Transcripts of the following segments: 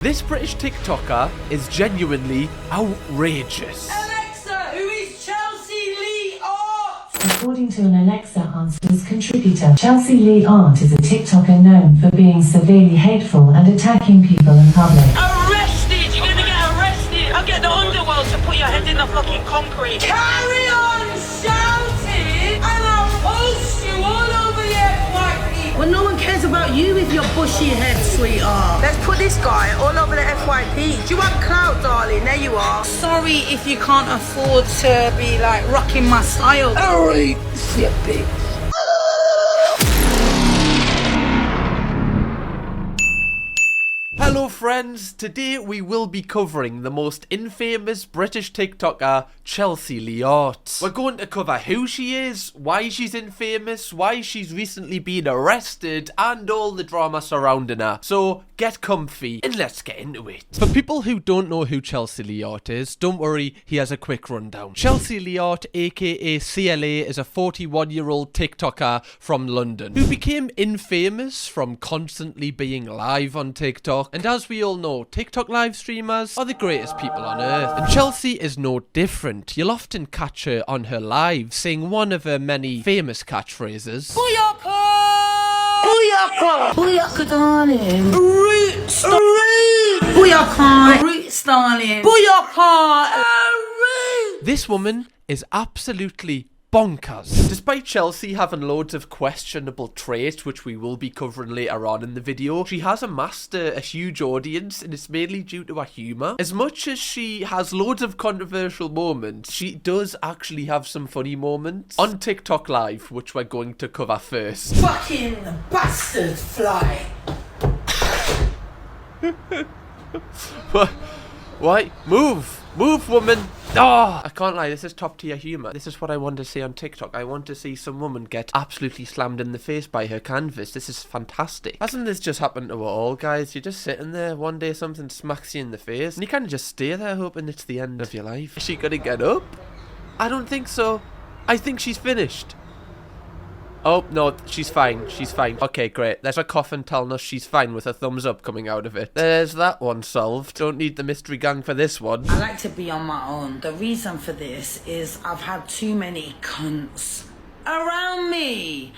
This British TikToker is genuinely outrageous. Alexa, who is Chelsea Lee Art? According to an Alexa Answers contributor, Chelsea Lee Art is a TikToker known for being severely hateful and attacking people in public. Arrested! You're gonna get arrested! I'll get the underworld to put your head in the fucking concrete. Carry on shouting and I'll post you all over the FYP. Well, no one cares about you with your bushy head, sweetheart. Let's put this guy all over the FYP. Do you want clout, darling? There you are. Sorry if you can't afford to be like rocking my style. Alright, see a bit. Hello friends, today we will be covering the most infamous British TikToker, Chelsea Lee Art. We're going to cover who she is, why she's infamous, why she's recently been arrested, and all the drama surrounding her. So get comfy and let's get into it. For people who don't know who Chelsea Lee Art is, don't worry, here's a quick rundown. Chelsea Lee Art, aka CLA, is a 41-year-old TikToker from London who became infamous from constantly being live on TikTok. And as we all know, TikTok live streamers are the greatest people on earth. And Chelsea is no different. You'll often catch her on her live saying one of her many famous catchphrases. Booyaka! Booyaka! Booyaka, darling. Roots! Booyaka! Roots, darling. Booyaka! Roots! This woman is absolutely bonkers. Despite Chelsea having loads of questionable traits, which we will be covering later on in the video, she has amassed a huge audience, and it's mainly due to her humour. As much as she has loads of controversial moments, she does actually have some funny moments on TikTok Live, which we're going to cover first. Fucking bastard fly. Why? Move! Move, woman! Oh, I can't lie, this is top tier humour. This is what I want to see on TikTok. I want to see some woman get absolutely slammed in the face by her canvas. This is fantastic. Hasn't this just happened to all, guys? You're just sitting there, one day something smacks you in the face, and you kind of just stay there hoping it's the end of your life. Is she gonna get up? I don't think so. I think she's finished. Oh, no, she's fine. She's fine. Okay, great. There's a coffin telling us she's fine with a thumbs up coming out of it. There's that one solved. Don't need the mystery gang for this one. I like to be on my own. The reason for this is I've had too many cunts around me.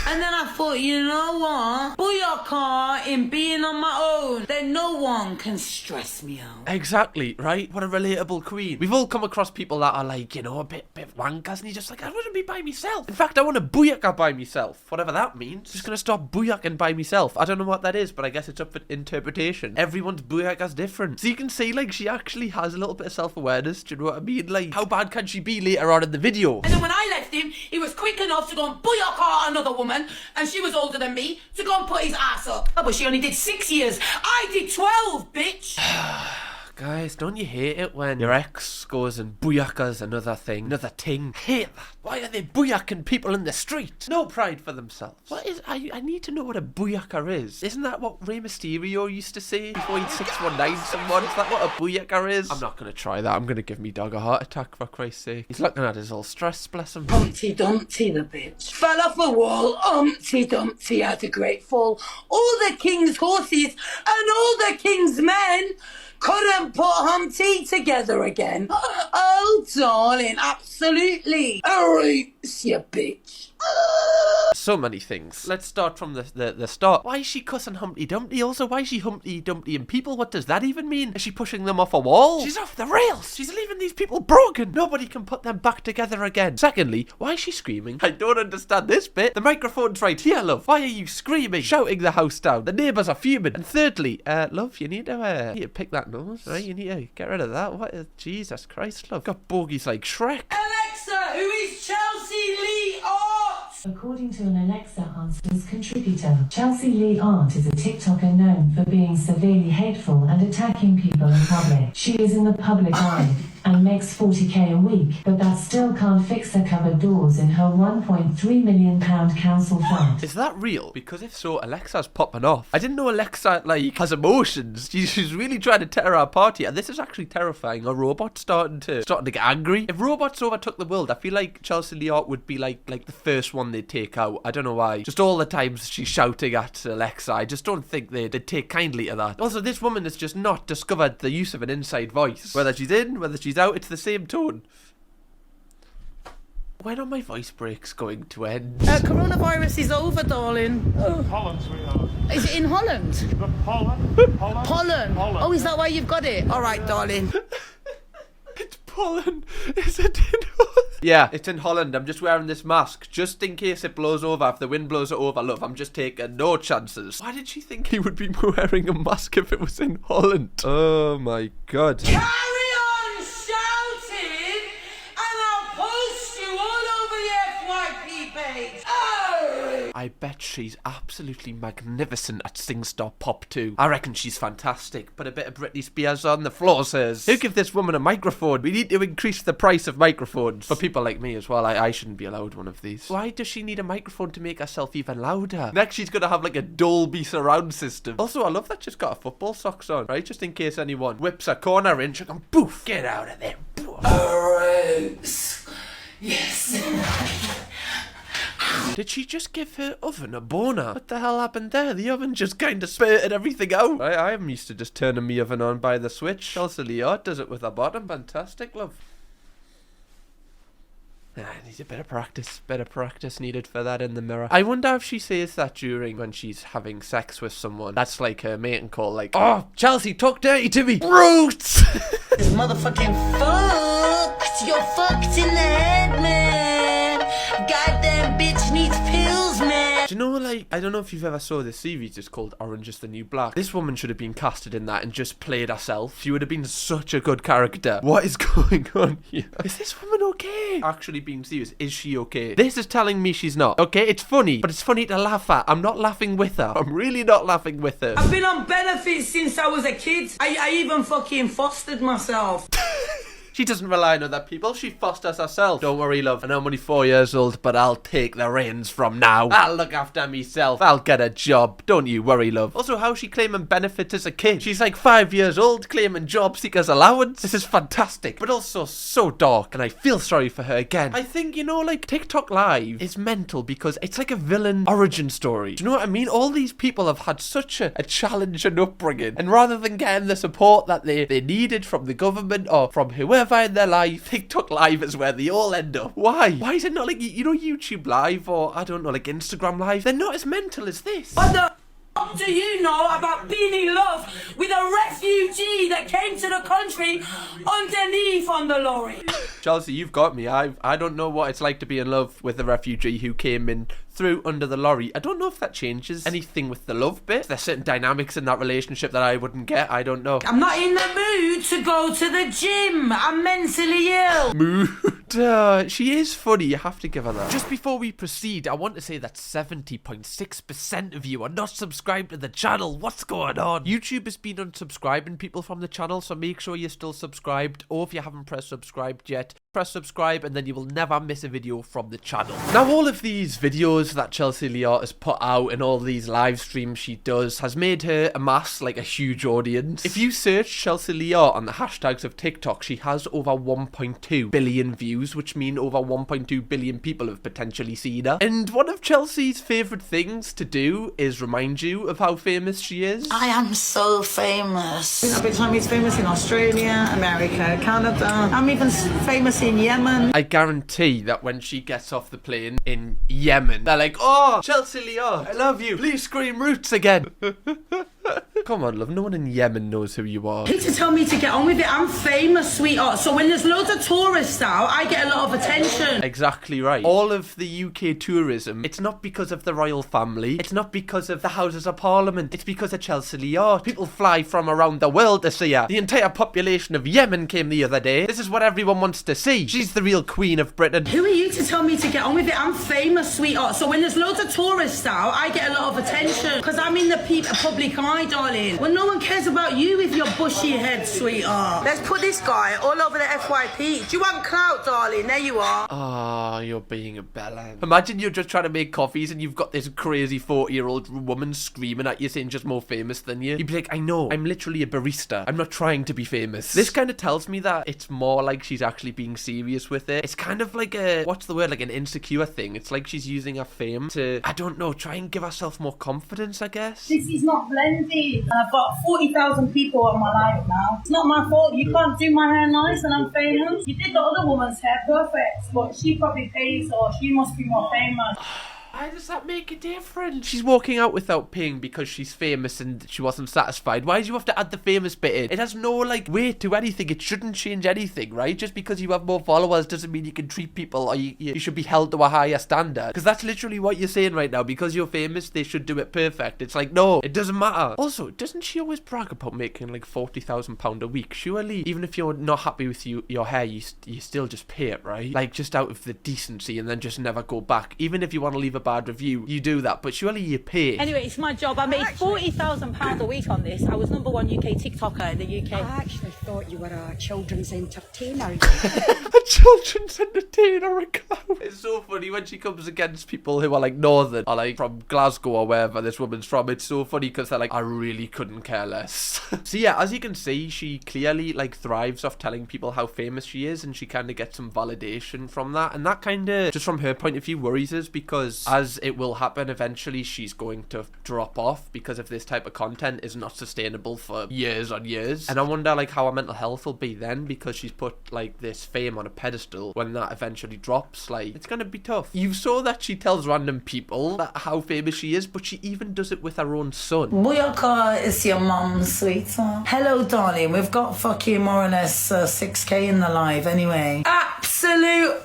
And then I thought, you know what? Booyaka in being on my own. Then no one can stress me out. Exactly, right? What a relatable queen. We've all come across people that are like, you know, a bit wankers, and you're just like, I want to be by myself. In fact, I want to booyaka by myself. Whatever that means. Just gonna stop booyaking by myself. I don't know what that is, but I guess it's up for interpretation. Everyone's booyaka's different. So you can see, like, she actually has a little bit of self-awareness. Do you know what I mean? Like, how bad can she be later on in the video? And then when I left him, he was quick enough to go and booyaka another woman, and she was older than me, to go and put his ass up. Oh, but she only did 6 years. I did 12, bitch. Guys, don't you hate it when your ex goes and booyakas another thing, another ting? Hate that. Why are they booyaking people in the street? No pride for themselves. What is, I need to know what a booyaka is. Isn't that what Rey Mysterio used to say before he'd 619 someone? Is that what a booyaka is? I'm not going to try that. I'm going to give me dog a heart attack, for Christ's sake. He's looking at his old stress, bless him. Humpty Dumpty the bitch fell off a wall. Humpty Dumpty had a great fall. All the king's horses and all the king's men couldn't put Humpty together again. Oh, darling, absolutely. Alright, you bitch. So many things. Let's start from the start. Why is she cussing Humpty Dumpty? Also, why is she Humpty Dumpty and people? What does that even mean? Is she pushing them off a wall? She's off the rails. She's leaving these people broken. Nobody can put them back together again. Secondly, why is she screaming? I don't understand this bit. The microphone's right here, love. Why are you screaming? Shouting the house down. The neighbours are fuming. And thirdly, love, you need to pick that nose, right? You need to get rid of that. What is, Jesus Christ, love. Got bogies like Shrek. Alexa, who is Chelsea Lee Art? According to an Alexa Answers contributor, Chelsea Lee Art is a TikToker known for being severely hateful and attacking people in public. She is in the public eye and makes 40k a week, but that still can't fix her cupboard doors in her £1.3 million council flat. Is that real? Because if so, Alexa's popping off. I didn't know Alexa, like, has emotions. She's really trying to tear our party, and this is actually terrifying. A robot starting to get angry. If robots overtook the world, I feel like Chelsea Leott would be like the first one they'd take out. I don't know why. Just all the times she's shouting at Alexa, I just don't think they'd take kindly to that. Also, this woman has just not discovered the use of an inside voice. Whether she's in, whether she's out, it's the same tone. When are my voice breaks going to end? Coronavirus is over, darling. Oh. Holland, sweetheart. Is it in Holland? Holland? Holland. Oh, is that why you've got it? All right, darling. It's pollen. Is it in Holland? Yeah, it's in Holland. I'm just wearing this mask just in case it blows over. If the wind blows it over, love, I'm just taking no chances. Why did she think he would be wearing a mask if it was in Holland? Oh my god. Carry on shouting, and I'll post you all over the FYP page. Oh! I bet she's absolutely magnificent at Sing Star Pop too. I reckon she's fantastic. Put a bit of Britney Spears on, the floor says. Who give this woman a microphone? We need to increase the price of microphones. For people like me as well, I shouldn't be allowed one of these. Why does she need a microphone to make herself even louder? Next she's gonna have like a Dolby surround system. Also, I love that she's got her football socks on, right? Just in case anyone whips a corner in, she can poof, get out of there. Rose. Yes. Did she just give her oven a boner? What the hell happened there? The oven just kind of spurted everything out. I am used to just turning my oven on by the switch. Chelsea Leott does it with her bottom. Fantastic, love. I need a bit of practice needed for that in the mirror. I wonder if she says that during when she's having sex with someone. That's like her mating call, like, oh, Chelsea, talk dirty to me. Brutes! This motherfucking fucked. You're fucked in the head, man. Goddamn bitch needs pills, man. Do you know, like, I don't know if you've ever saw this series, it's called Orange is the New Black. This woman should have been casted in that and just played herself. She would have been such a good character. What is going on here? Is this woman okay? Actually being serious, is she okay? This is telling me she's not. Okay, it's funny, but it's funny to laugh at. I'm not laughing with her. I'm really not laughing with her. I've been on benefits since I was a kid. I even fucking fostered myself. She doesn't rely on other people, she fosters herself. Don't worry, love, and I'm only 4 years old, but I'll take the reins from now. I'll look after myself. I'll get a job. Don't you worry, love. Also, how's she claiming benefits as a kid? She's like 5 years old, claiming job seekers allowance. This is fantastic, but also so dark, and I feel sorry for her again. I think, you know, like, TikTok Live is mental because it's like a villain origin story. Do you know what I mean? All these people have had such a challenge and upbringing, and rather than getting the support that they needed from the government or from whoever in their life, TikTok Live is where they all end up. Why? Why is it not like, you know, YouTube Live or, I don't know, like Instagram Live? They're not as mental as this. What the f*** do you know about being in love with a refugee that came to the country underneath on the lorry? Chelsea, you've got me. I don't know what it's like to be in love with a refugee who came in through under the lorry. I don't know if that changes anything with the love bit. There's certain dynamics in that relationship that I wouldn't get. I don't know. I'm not in the mood to go to the gym. I'm mentally ill. Mood. She is funny. You have to give her that. Just before we proceed, I want to say that 70.6% of you are not subscribed to the channel. What's going on? YouTube has been unsubscribing people from the channel, so make sure you're still subscribed, or if you haven't pressed subscribed yet, press subscribe and then you will never miss a video from the channel. Now, all of these videos that Chelsea Leott has put out and all these live streams she does has made her amass like a huge audience. If you search Chelsea Leott on the hashtags of TikTok, she has over 1.2 billion views, which mean over 1.2 billion people have potentially seen her. And one of Chelsea's favourite things to do is remind you of how famous she is. I am so famous. I've been famous in Australia, America, Canada. I'm even famous in Yemen. I guarantee that when she gets off the plane in Yemen, they're like, oh, Chelsea Leott, I love you. Please scream roots again. Come on, love. No one in Yemen knows who you are. You need to tell me to get on with it. I'm famous, sweetheart. So when there's loads of tourists out, I get a lot of attention. Exactly right. All of the UK tourism, it's not because of the royal family. It's not because of the Houses of Parliament. It's because of Chelsea Leott. People fly from around the world to see her. The entire population of Yemen came the other day. This is what everyone wants to see. She's the real queen of Britain. Who are you to tell me to get on with it? I'm famous, sweetheart. So when there's loads of tourists out, I get a lot of attention. Because I'm in the public eye. Why, darling? Well, no one cares about you with your bushy head, sweetheart. Let's put this guy all over the FYP. Do you want clout, darling? There you are. Oh, you're being a bellend. Imagine you're just trying to make coffees and you've got this crazy 40-year-old woman screaming at you saying just more famous than you. You'd be like, I know, I'm literally a barista. I'm not trying to be famous. This kind of tells me that it's more like she's actually being serious with it. It's kind of like a, what's the word, like an insecure thing. It's like she's using her fame to, I don't know, try and give herself more confidence, I guess. This is not blended. And I've got 40,000 people on my life now. It's not my fault. You can't do my hair nice and I'm famous. You did the other woman's hair perfect, but she probably pays or she must be more famous. Why does that make a difference? She's walking out without paying because she's famous and she wasn't satisfied. Why do you have to add the famous bit in? It has no, like, weight to anything. It shouldn't change anything, right? Just because you have more followers doesn't mean you can treat people or you should be held to a higher standard. Because that's literally what you're saying right now. Because you're famous, they should do it perfect. It's like, no, it doesn't matter. Also, doesn't she always brag about making, like, £40,000 a week? Surely, even if you're not happy with your hair, you still just pay it, right? Like, just out of the decency and then just never go back. Even if you want to leave a bad review, you do that, but surely you pay. Anyway, it's my job. I made £40,000 a week on this. I was #1 UK TikToker in the UK. I actually thought you were a children's entertainer. A children's entertainer, a clown. It's so funny when she comes against people who are like northern or like from Glasgow or wherever this woman's from. It's so funny because they're like, I really couldn't care less. So yeah, as you can see, she clearly like thrives off telling people how famous she is, and she kind of gets some validation from that, and that kind of, just from her point of view, worries us, because as it will happen eventually, she's going to drop off because if this type of content is not sustainable for years on years. And I wonder like how her mental health will be then, because she's put like this fame on a pedestal. When that eventually drops, like, it's gonna be tough. You saw that she tells random people that how famous she is, but she even does it with her own son. Boyaka is your mum, sweetheart. Hello, darling. We've got fucking more or less 6k in the live anyway. Absolute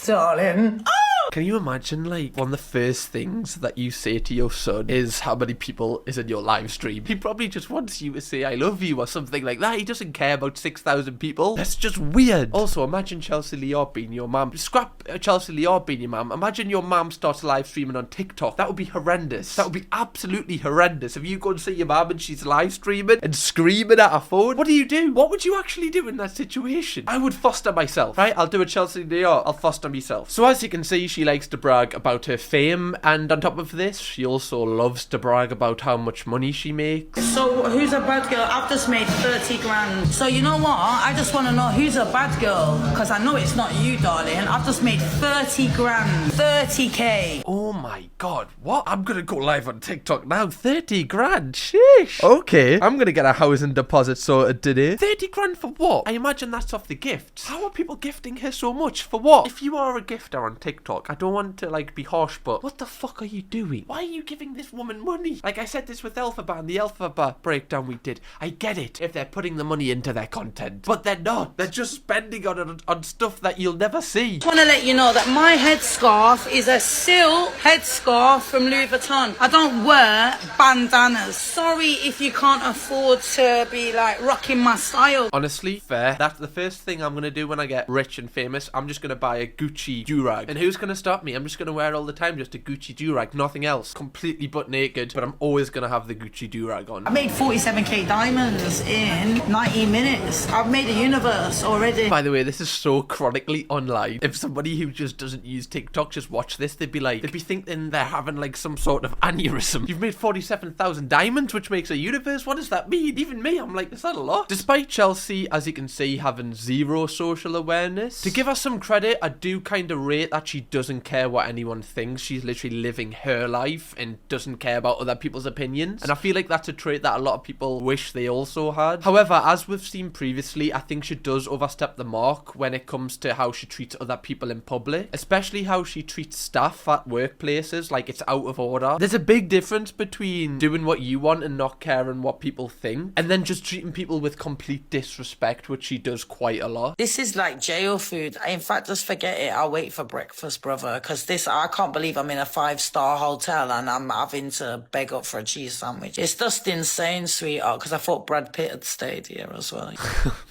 darling. Can you imagine, like, one of the first things that you say to your son is how many people is in your live stream? He probably just wants you to say I love you or something like that. He doesn't care about 6,000 people. That's just weird. Also, imagine Chelsea Leor being your mum. Scrap Chelsea Leor being your mum. Imagine your mum starts live streaming on TikTok. That would be horrendous. That would be absolutely horrendous. If you go and see your mum and she's live streaming and screaming at her phone, what do? What would you actually do in that situation? I would foster myself, right? I'll do a Chelsea Leor. I'll foster myself. So as you can see, she likes to brag about her fame, and on top of this, she also loves to brag about how much money she makes. So who's a bad girl? I've just made 30 grand. So you know what? I just want to know who's a bad girl, because I know it's not you, darling. I've just made 30 grand. 30k. Oh my god, what? I'm gonna go live on TikTok now. 30 grand, sheesh. Okay, I'm gonna get a housing deposit sorted today. 30 grand for what? I imagine that's off the gifts. How are people gifting her so much? For what? If you are a gifter on TikTok, I don't want to like be harsh, but what the fuck are you doing? Why are you giving this woman money? Like I said this with Alphabet and the Alphabet breakdown we did. I get it if they're putting the money into their content, but they're not. They're just spending on stuff that you'll never see. I just want to let you know that my headscarf is a silk headscarf from Louis Vuitton. I don't wear bandanas. Sorry if you can't afford to be like rocking my style. Honestly, fair. That's the first thing I'm gonna do when I get rich and famous. I'm just gonna buy a Gucci durag. And who's gonna stop me? I'm just gonna wear it all the time, just a Gucci durag, nothing else. Completely butt naked, but I'm always gonna have the Gucci durag on. I made 47k diamonds in 90 minutes. I've made a universe already. By the way, this is so chronically online. If somebody who just doesn't use TikTok just watch this, they'd be thinking they're having like some sort of aneurysm. You've made 47,000 diamonds, which makes a universe? What does that mean? Even me, I'm like, is that a lot? Despite Chelsea, as you can see, having zero social awareness, to give her some credit, I do kind of rate that she doesn't care what anyone thinks. She's literally living her life and doesn't care about other people's opinions, and I feel like that's a trait that a lot of people wish they also had. However, as we've seen previously, I think she does overstep the mark when it comes to how she treats other people in public, especially how she treats staff at workplaces like it's out of order. There's a big difference between doing what you want and not caring what people think, and then just treating people with complete disrespect, which she does quite a lot. This is like jail food. In fact, just forget it. I'll wait for breakfast, brother, because I can't believe I'm in a 5-star hotel and I'm having to beg up for a cheese sandwich. It's just insane, sweetheart, because I thought Brad Pitt had stayed here as well.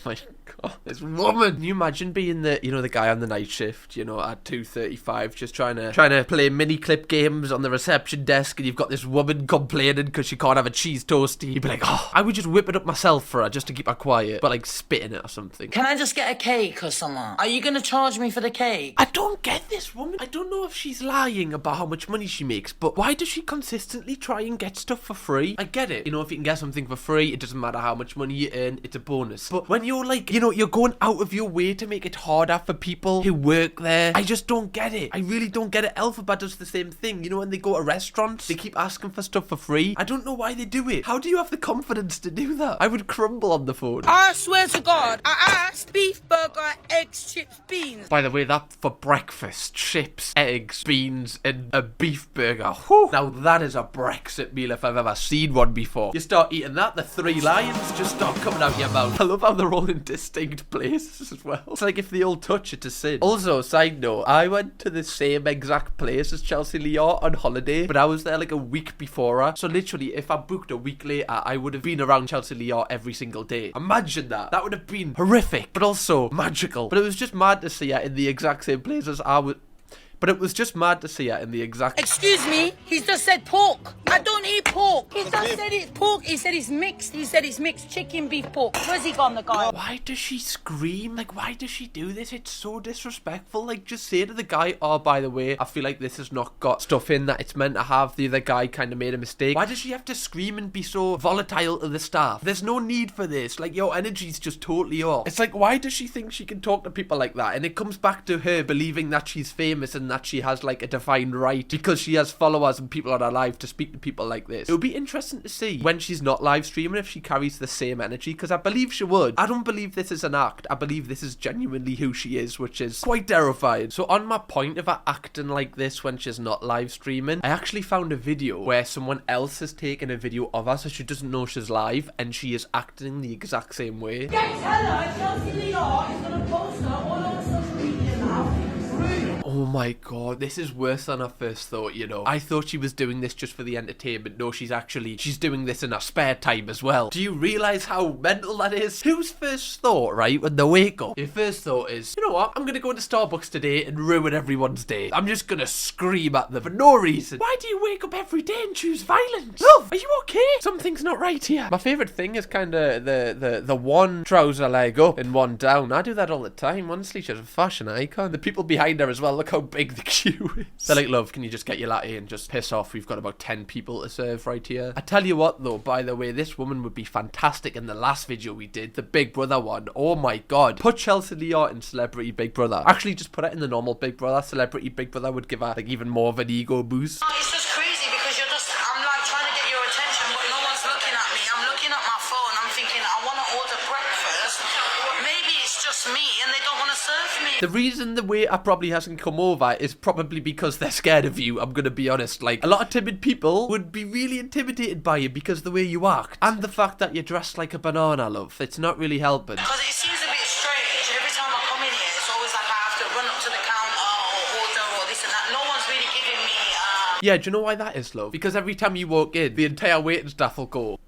My God. Oh, this woman. Can you imagine being the, you know, the guy on the night shift, you know, at 2:35, just trying to play mini clip games on the reception desk, and you've got this woman complaining because she can't have a cheese toastie. You'd be like, oh, I would just whip it up myself for her just to keep her quiet, but like spitting it or something. Can I just get a cake or something? Are you gonna charge me for the cake? I don't get this woman. I don't know if she's lying about how much money she makes, but why does she consistently try and get stuff for free? I get it. You know, if you can get something for free, it doesn't matter how much money you earn, it's a bonus. But when you're like, you know, you're going out of your way to make it harder for people who work there, I just don't get it. I really don't get it. Alphabet does the same thing. You know, when they go to restaurants, they keep asking for stuff for free. I don't know why they do it. How do you have the confidence to do that? I would crumble on the phone. I swear to God, I asked beef burger, eggs, chips, beans. By the way, that for breakfast, chips, eggs, beans, and a beef burger. Whew. Now that is a Brexit meal if I've ever seen one before. You start eating that, the three lines just start coming out your mouth. I love how they're all in distinct places as well. It's like if they all touch, it's a sin. Also, side note, I went to the same exact place as Chelsea Lear on holiday, but I was there like a week before her. So literally, if I booked a week later, I would have been around Chelsea Lear every single day. Imagine that. That would have been horrific, but also magical. But it was just mad to see her in the exact same place as I was. But it was just mad to see her in the exact... Excuse me, he's just said pork. I don't eat pork. He just said it's pork. He said it's mixed. He said it's mixed chicken, beef, pork. Where's he gone, the guy? Why does she scream? Like, why does she do this? It's so disrespectful. Like, just say to the guy, oh, by the way, I feel like this has not got stuff in that it's meant to have. The other guy kind of made a mistake. Why does she have to scream and be so volatile to the staff? There's no need for this. Like, your energy's just totally off. It's like, why does she think she can talk to people like that? And it comes back to her believing that she's famous and that she has like a defined right because she has followers and people on her live to speak to people like this. It would be interesting to see when she's not live streaming if she carries the same energy, because I believe she would. I don't believe this is an act. I believe this is genuinely who she is, which is quite terrifying. So on my point of her acting like this when she's not live streaming, I actually found a video where someone else has taken a video of her so she doesn't know she's live and she is acting the exact same way. Tell her Chelsea Lear is gonna post her all over social media now. Oh my god, this is worse than I first thought, you know. I thought she was doing this just for the entertainment. No, she's doing this in her spare time as well. Do you realise how mental that is? Whose first thought, right, when they wake up? Your first thought is, you know what, I'm gonna go into Starbucks today and ruin everyone's day. I'm just gonna scream at them for no reason. Why do you wake up every day and choose violence? Love, are you okay? Something's not right here. My favourite thing is kind of the one trouser leg up and one down. I do that all the time. Honestly, she's a fashion icon. The people behind her as well, look how big the queue is. They're like, love, can you just get your latte and just piss off? We've got about 10 people to serve right here. I tell you what though, by the way, this woman would be fantastic in the last video we did, the Big Brother one. Oh my god. Put Chelsea Lear in Celebrity Big Brother. Actually, just put it in the normal Big Brother. Celebrity Big Brother would give her like even more of an ego boost. It's just crazy because I'm like trying to get your attention, but no one's looking at me. I'm looking at my phone. I'm thinking, I want to order breakfast. Maybe it's just me and they don't want to serve me. The reason the waiter probably hasn't come over is probably because they're scared of you. I'm gonna be honest. Like, a lot of timid people would be really intimidated by you because of the way you act. And the fact that you're dressed like a banana, love. It's not really helping. Because it seems a bit strange. Every time I come in here, it's always like I have to run up to the counter or order or this and that. No one's really giving me... Yeah, do you know why that is, love? Because every time you walk in, the entire waiting staff will go,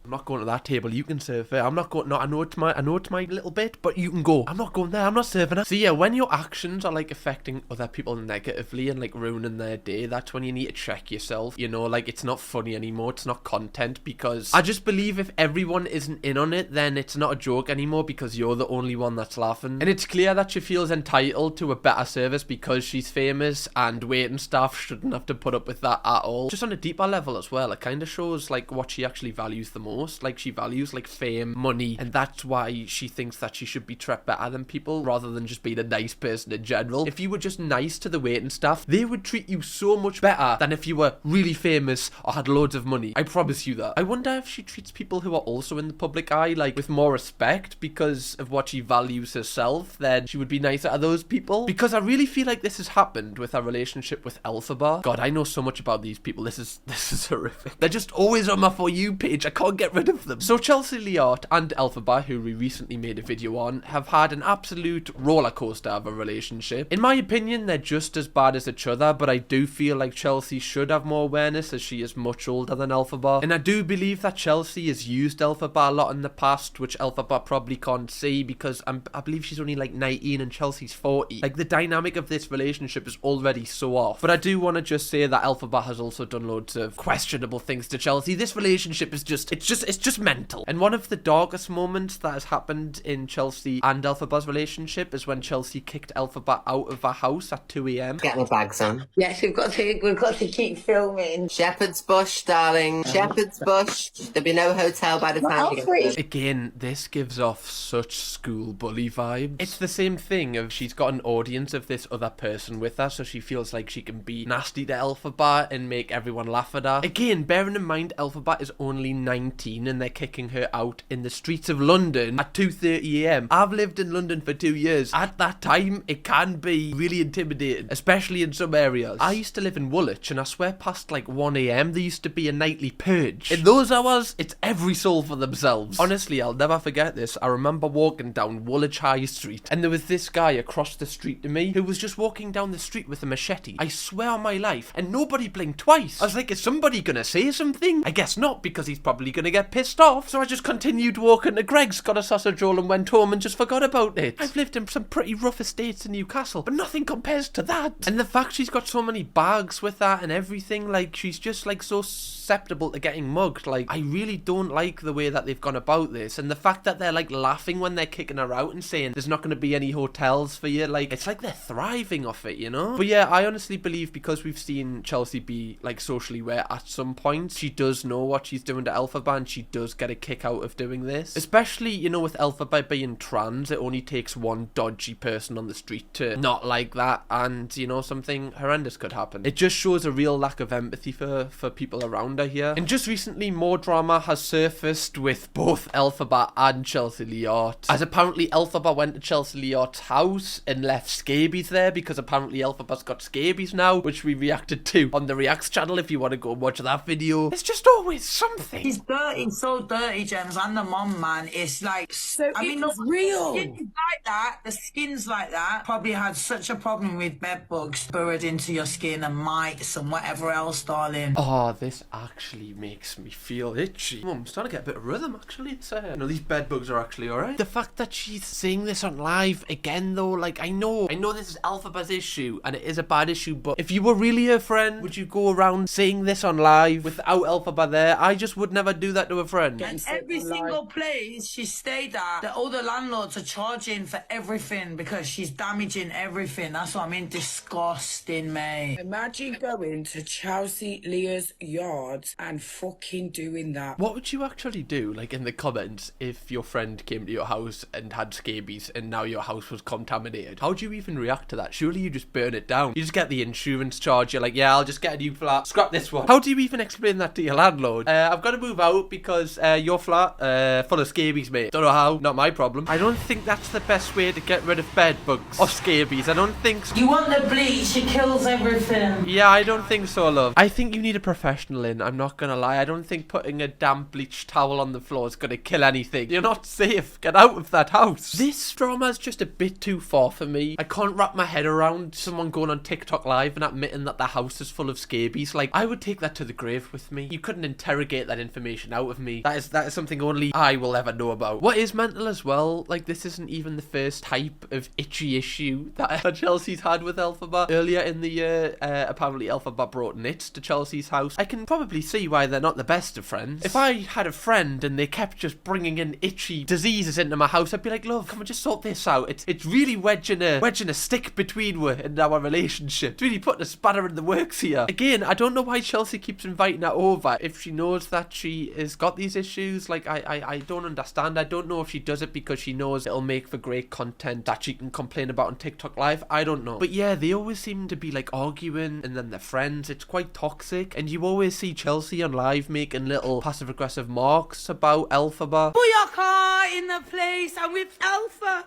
I'm not going to that table, you can serve it. I'm not going, no, I know it's my little bit, but you can go. I'm not going there, I'm not serving it. So yeah, when your actions are like affecting other people negatively and like ruining their day, that's when you need to check yourself. You know, like, it's not funny anymore, it's not content, because I just believe if everyone isn't in on it, then it's not a joke anymore because you're the only one that's laughing. And it's clear that she feels entitled to a better service because she's famous, and waiting staff shouldn't have to put up with that at all. Just on a deeper level as well, it kind of shows like what she actually values the most. Like, she values like fame, money, and that's why she thinks that she should be treated better than people rather than just being a nice person in general. If you were just nice to the waiting staff, they would treat you so much better than if you were really famous or had loads of money. I promise you that. I wonder if she treats people who are also in the public eye like with more respect because of what she values herself. Then she would be nicer to those people, because I really feel like this has happened with her relationship with Alphabet. God, I know so much about these people. This is horrific. They're just always on my For You page. I can't get get rid of them. So Chelsea Leott and Elphaba, who we recently made a video on, have had an absolute roller coaster of a relationship. In my opinion, they're just as bad as each other, but I do feel like Chelsea should have more awareness as she is much older than Elphaba. And I do believe that Chelsea has used Elphaba a lot in the past, which Elphaba probably can't see because I believe she's only like 19 and Chelsea's 40. Like, the dynamic of this relationship is already so off. But I do want to just say that Elphaba has also done loads of questionable things to Chelsea. This relationship is just, it's just mental. And one of the darkest moments that has happened in Chelsea and Elphaba's relationship is when Chelsea kicked Elphaba out of her house at 2 a.m. Get my bags on. Yes, we've got to keep filming. Shepherd's Bush, darling. Shepherd's Bush. There'll be no hotel by the time you get there. Again, this gives off such school bully vibes. It's the same thing of she's got an audience of this other person with her, so she feels like she can be nasty to Elphaba and make everyone laugh at her. Again, bearing in mind Elphaba is only 19 and they're kicking her out in the streets of London at 2:30 a.m. I've lived in London for 2 years. At that time, it can be really intimidating, especially in some areas. I used to live in Woolwich and I swear past like 1 a.m. there used to be a nightly purge. In those hours, it's every soul for themselves. Honestly, I'll never forget this. I remember walking down Woolwich High Street and there was this guy across the street to me who was just walking down the street with a machete. I swear on my life, and nobody blinked twice. I was like, is somebody gonna say something? I guess not, because he's probably gonna get pissed off. So I just continued walking to Greg's, got a sausage roll and went home and just forgot about it. I've lived in some pretty rough estates in Newcastle, but nothing compares to that. And the fact she's got so many bags with her and everything, like, she's just like so susceptible to getting mugged. Like, I really don't like the way that they've gone about this, and the fact that they're like laughing when they're kicking her out and saying there's not going to be any hotels for you. Like, it's like they're thriving off it, you know? But yeah, I honestly believe, because we've seen Chelsea be like socially aware at some point, she does know what she's doing to Elphaba and she does get a kick out of doing this. Especially, you know, with Elphaba being trans, it only takes one dodgy person on the street to not like that, and, you know, something horrendous could happen. It just shows a real lack of empathy for people around her here. And just recently, more drama has surfaced with both Elphaba and Chelsea Leott, as apparently Elphaba went to Chelsea Leott's house and left scabies there, because apparently Elphaba's got scabies now, which we reacted to on the Reacts channel if you want to go watch that video. It's just always something. He's dirty, so dirty, James. And the mum, man, it's like, So it's real. The skin's like that, the skin's like that. Probably had such a problem with bed bugs burrowed into your skin and mites and whatever else, darling. Oh, this actually makes me feel itchy. Oh, I'm starting to get a bit of rhythm, actually. It's, you know, these bed bugs are actually alright. The fact that she's saying this on live again, though, like, I know this is Elphaba's issue, and it is a bad issue, but if you were really her friend, would you go around saying this on live without Elphaba there? I just would never do that to a friend. And every single place she stayed at, all the landlords are charging for everything because she's damaging everything. That's what I mean. Disgusting, mate. Imagine going to Chelsea Leah's yard and fucking doing that. What would you actually do, like, in the comments, if your friend came to your house and had scabies and now your house was contaminated? How do you even react to that? Surely you just burn it down. You just get the insurance charge. You're like, yeah, I'll just get a new flat. Scrap this one. How do you even explain that to your landlord? I've got to move out because your flat full of scabies, mate. Don't know how. Not my problem. I don't think that's the best way to get rid of bed bugs or scabies. I don't think so. You want the bleach, it kills everything. Yeah, I don't think so, love. I think you need a professional in. I'm not gonna lie. I don't think putting a damp bleach towel on the floor is gonna kill anything. You're not safe. Get out of that house. This drama's just a bit too far for me. I can't wrap my head around someone going on TikTok live and admitting that their house is full of scabies. Like, I would take that to the grave with me. You couldn't interrogate that information out of me. That is something only I will ever know about. What is mental as well, like, this isn't even the first type of itchy issue that Chelsea's had with Elphaba. Earlier in the year, apparently Elphaba brought nits to Chelsea's house. I can probably see why they're not the best of friends. If I had a friend and they kept just bringing in itchy diseases into my house, I'd be like, love, come on, just sort this out. It's really wedging a stick between we in our relationship. It's really putting a spanner in the works here. Again, I don't know why Chelsea keeps inviting her over if she knows that she has got these issues. Like, I don't understand. I don't know if she does it because she knows it'll make for great content that she can complain about on TikTok live. I don't know. But yeah, they always seem to be like arguing and then they're friends. It's quite toxic, and you always see Chelsea on live making little passive aggressive marks about Elphaba. Booyaka in the place. I'm with Alpha.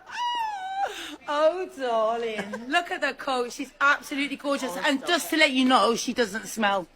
Oh, darling. Look at the coat. She's absolutely gorgeous. And just to let you know, she doesn't smell.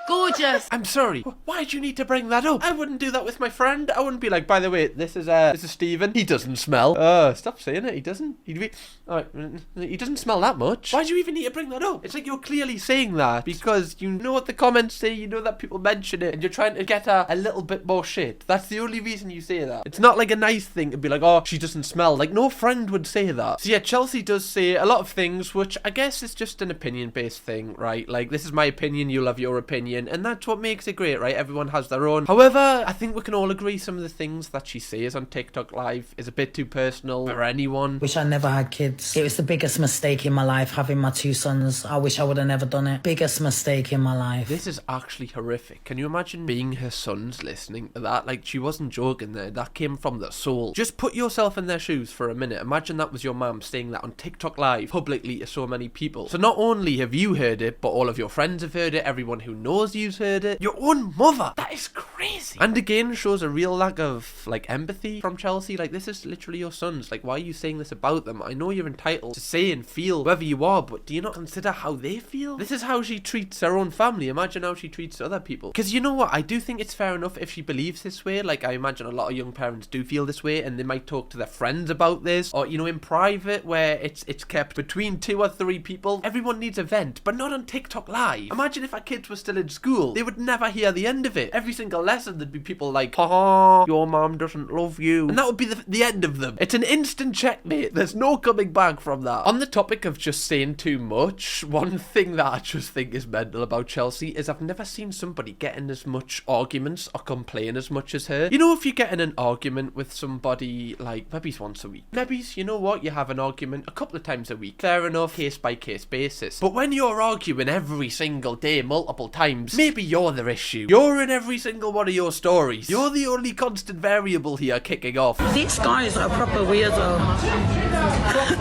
Gorgeous. I'm sorry. Why do you need to bring that up? I wouldn't do that with my friend. I wouldn't be like, by the way, this is Stephen. He doesn't smell. Stop saying it. He doesn't. He doesn't smell that much. Why do you even need to bring that up? It's like you're clearly saying that because you know what the comments say. You know that people mention it, and you're trying to get a little bit more shit. That's the only reason you say that. It's not like a nice thing to be like, oh, she doesn't smell. Like, no friend would say that. So yeah, Chelsea does say a lot of things, which I guess is just an opinion-based thing, right? Like, this is my opinion, you'll have your opinion, and that's what makes it great, right? Everyone has their own. However, I think we can all agree some of the things that she says on TikTok Live is a bit too personal for anyone. Wish I never had kids. It was the biggest mistake in my life, having my 2 sons. I wish I would have never done it. Biggest mistake in my life. This is actually horrific. Can you imagine being her sons listening to that? Like, she wasn't joking there. That came from the soul. Just put yourself in their shoes for a minute. Imagine that was your mum saying that on TikTok Live publicly to so many people. So not only have you heard it, but all of your friends have heard it, everyone who knows you's heard it, your own mother. That is crazy. And again, shows a real lack of, like, empathy from Chelsea. Like, this is literally your sons. Like, why are you saying this about them? I know you're entitled to say and feel whoever you are, but do you not consider how they feel? This is how she treats her own family. Imagine how she treats other people. Because you know what? I do think it's fair enough if she believes this way. Like, I imagine a lot of young parents do feel this way, and they might talk to their friends about this, or, you know, in private, where it's kept between 2 or 3 people. Everyone needs a vent, but not on TikTok Live. Imagine if our kids were still in school. They would never hear the end of it. Every single lesson, there'd be people like, haha, your mom doesn't love you. And that would be the end of them. It's an instant checkmate. There's no coming back from that. On the topic of just saying too much, one thing that I just think is mental about Chelsea is I've never seen somebody get in as much arguments or complain as much as her. You know, if you get in an argument with somebody, like, maybe once a week. Maybe, you know what, you have an argument a couple of times a week. Fair enough, case by case basis. But when you're arguing every single day, multiple times, maybe you're the issue. You're in every single one of your stories. You're the only constant variable here kicking off. This guy is a proper weirdo.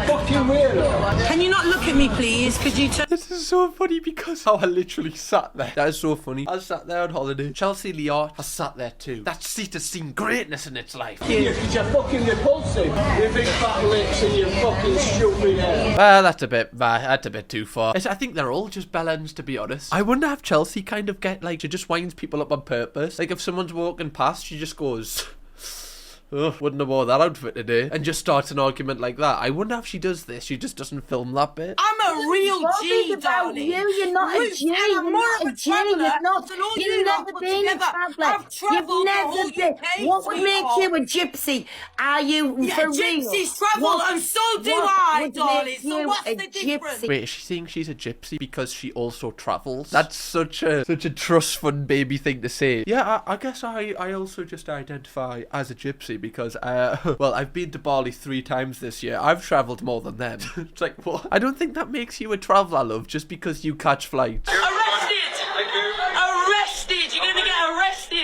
Fucking weirdo. Can you not look at me, please? Could you turn? This is so funny because how I literally sat there. That is so funny. I sat there on holiday. Chelsea Liot has sat there too. That seat has seen greatness in its life. Yeah, because you're fucking repulsive. Your big fat lips and your fucking stupid hair. That's a bit too far. I think they're all just bellends, to be honest. I wonder if Chelsea kind of get, like, she just winds people up on purpose. Like, if someone's walking past, she just goes, oh, wouldn't have wore that outfit today, and just starts an argument like that. I wonder if she does this. She just doesn't film that bit. I'm a real G, about darling. you're not a G. You're not a G. You've never been a traveller. You've never been. What would make you a gypsy? Are you for real? Gypsies travel, and so do I, darling. So what's the difference? Wait, is she saying she's a gypsy because she also travels? That's such a trust fund baby thing to say. Yeah, I guess I also just identify as a gypsy because, well, I've been to Bali 3 times this year. I've travelled more than them. It's like, what? I don't think that makes you a traveller, love, just because you catch flights. Arrested! Arrested! You're gonna get arrested!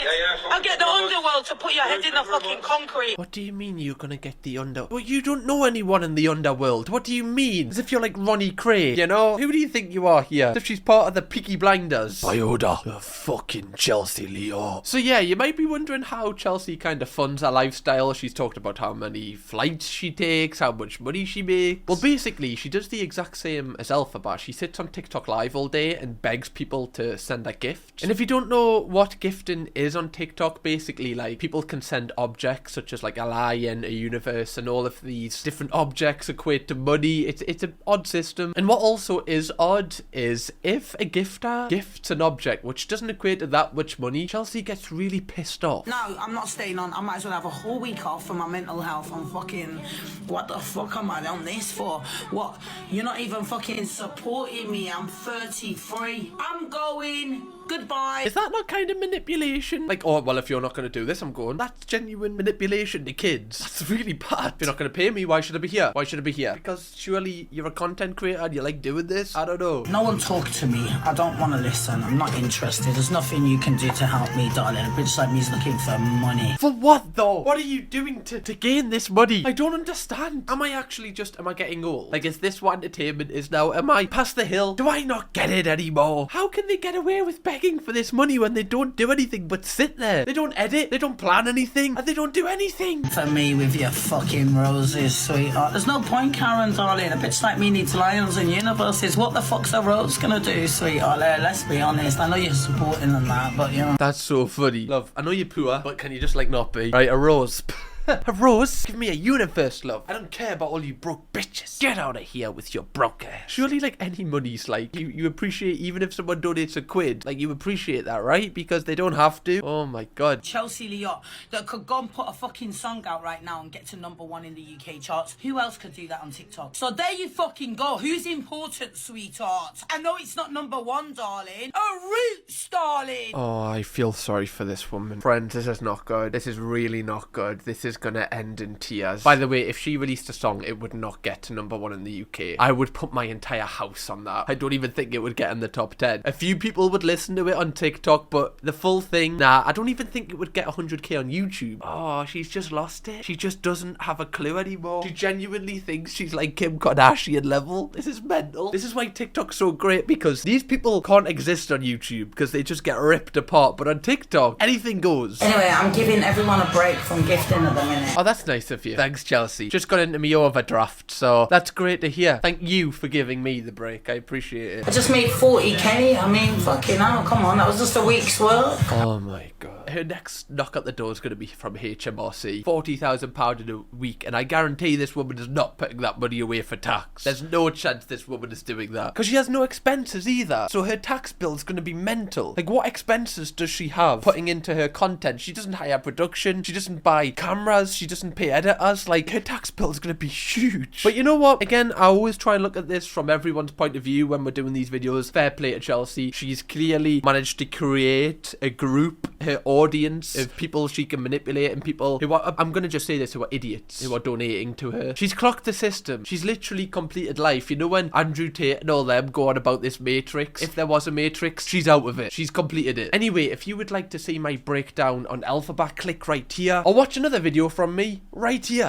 I'll get the underworld to put your head in the fucking concrete. What do you mean you're gonna get the underworld? Well, you don't know anyone in the underworld. What do you mean? As if you're like Ronnie Cray, you know? Who do you think you are here? As if she's part of the Peaky Blinders. Bioda. The fucking Chelsea Leo. So yeah, you might be wondering how Chelsea kind of funds her lifestyle. She's talked about how many flights she takes, how much money she makes. Well, basically, she does the exact same as Elphaba. She sits on TikTok Live all day and begs people to send her gifts. And if you don't know what gifting is on TikTok, basically, like, people can send objects such as like a lion, a universe, and all of these different objects equate to money. It's an odd system. And what also is odd is if a gifter gifts an object which doesn't equate to that much money, Chelsea gets really pissed off. No, I'm not staying on. I might as well have a whole week off for my mental health. I'm fucking... What the fuck am I on this for? What? You're not even fucking supporting me. I'm 33. I'm going. Goodbye. Is that not kind of manipulation? Like, oh, well, if you're not going to do this, I'm going. That's genuine manipulation to kids. That's really bad. If you're not going to pay me, why should I be here? Why should I be here? Because surely you're a content creator and you like doing this? I don't know. No one talk to me. I don't want to listen. I'm not interested. There's nothing you can do to help me, darling. A bitch like me's looking for money. For what, though? What are you doing to gain this money? I don't understand. Am I getting old? Like, is this what entertainment is now? Am I past the hill? Do I not get it anymore? How can they get away with begging begging for this money when they don't do anything but sit there. They don't edit, they don't plan anything, and they don't do anything. For me with your fucking roses, sweetheart. There's no point, Karen, darling. A bitch like me needs lions and universes. What the fuck's a rose gonna do, sweetheart? Let's be honest. I know you're supporting them that, but you know. That's so funny. Love, I know you're poor, but can you just like not be? Right, a rose. A rose? Give me a universe, love. I don't care about all you broke bitches. Get out of here with your broke ass. Surely, like, any money's like, you appreciate, even if someone donates £1, like, you appreciate that, right? Because they don't have to. Oh my god. Chelsea Leott that could go and put a fucking song out right now and get to #1 in the UK charts. Who else could do that on TikTok? So there you fucking go. Who's important, sweetheart? I know it's not #1, darling. A roots, darling. Oh, I feel sorry for this woman. Friends, this is not good. This is really not good. This is gonna end in tears. By the way, if she released a song, it would not get to #1 in the UK. I would put my entire house on that. I don't even think it would get in the top 10. A few people would listen to it on TikTok, but the full thing, nah, I don't even think it would get 100k on YouTube. Oh, she's just lost it. She just doesn't have a clue anymore. She genuinely thinks she's like Kim Kardashian level. This is mental. This is why TikTok's so great, because these people can't exist on YouTube because they just get ripped apart, but on TikTok, anything goes. Anyway, I'm giving everyone a break from gifting at the minute. Oh, that's nice of you. Thanks, Chelsea. Just got into me overdraft, so that's great to hear. Thank you for giving me the break. I appreciate it. I just made 40k. I mean, fucking hell, come on. That was just a week's work. Oh my god. Her next knock at the door is going to be from HMRC. £40,000 in a week, and I guarantee this woman is not putting that money away for tax. There's no chance this woman is doing that. Because she has no expenses either. So her tax bill is going to be mental. Like, what expenses does she have putting into her content? She doesn't hire production. She doesn't buy cameras. She doesn't pay editors. Like, her tax bill is going to be huge. But you know what? Again, I always try and look at this from everyone's point of view when we're doing these videos. Fair play to Chelsea. She's clearly managed to create a group, her audience of people she can manipulate, and people who are, I'm going to just say this, who are idiots, who are donating to her. She's clocked the system. She's literally completed life. You know when Andrew Tate and all them go on about this Matrix? If there was a Matrix, she's out of it. She's completed it. Anyway, if you would like to see my breakdown on Alphabet, click right here, or watch another video from me right here.